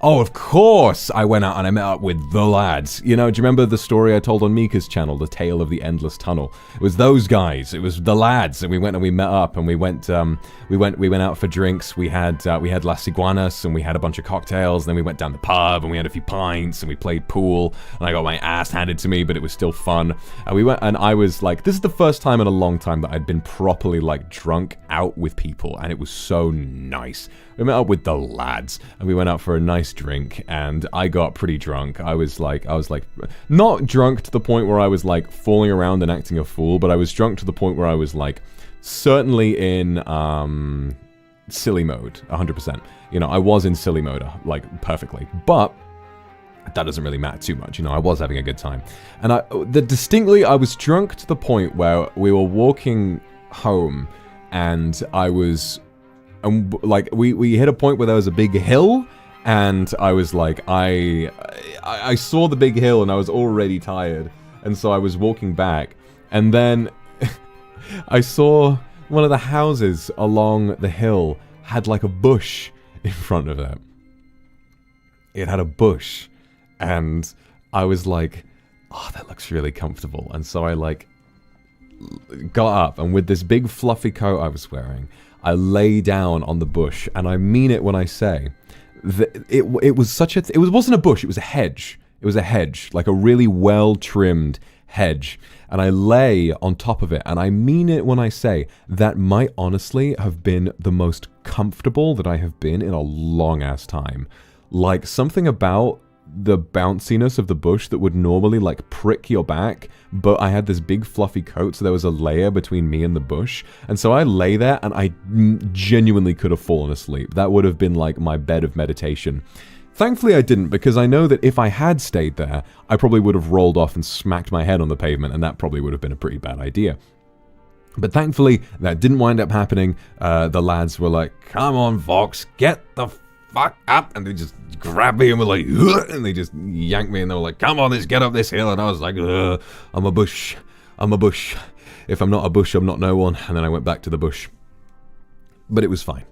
Oh, of course, I went out and I met up with the lads. You know, do you remember the story I told on Mika's channel, The Tale of the Endless Tunnel? It was those guys. It was the lads, and we went and we met up, and we went out for drinks. We had Las Iguanas, and we had a bunch of cocktails. And then we went down the pub, and we had a few pints, and we played pool, and I got my ass handed to me, but it was still fun. And we went, and I was like, this is the first time in a long time that I'd been properly like drunk out with people, and it was so nice. We met up with the lads, and we went out for a nice drink, and I got pretty drunk. I was like, not drunk to the point where I was like falling around and acting a fool, but I was drunk to the point where I was like, certainly in silly mode, 100%. You know, I was in silly mode, like perfectly, but that doesn't really matter too much. You know, I was having a good time, and distinctly, I was drunk to the point where we were walking home, and we hit a point where there was a big hill, and I was like, I saw the big hill, and I was already tired, and so I was walking back, and then I saw one of the houses along the hill had like a bush in front of it. It had a bush, and I was like, oh, that looks really comfortable, and so I like got up, and with this big fluffy coat I was wearing, I lay down on the bush, and I mean it when I say that it wasn't a bush, it was a hedge. It was a hedge, like a really well-trimmed hedge. And I lay on top of it, and I mean it when I say that might honestly have been the most comfortable that I have been in a long-ass time. Like, something about the bounciness of the bush that would normally like prick your back, but I had this big fluffy coat, so there was a layer between me and the bush, and so I lay there and I genuinely could have fallen asleep. That would have been like my bed of meditation. Thankfully I didn't, because I know that if I had stayed there, I probably would have rolled off and smacked my head on the pavement, and that probably would have been a pretty bad idea. But thankfully that didn't wind up happening. The lads were like, come on Vox, get the fuck up, and they just grabbed me and were like, ugh, and they just yanked me, and they were like, come on, let's get up this hill, and I was like, I'm a bush, if I'm not a bush, I'm not no one, and then I went back to the bush, but it was fine.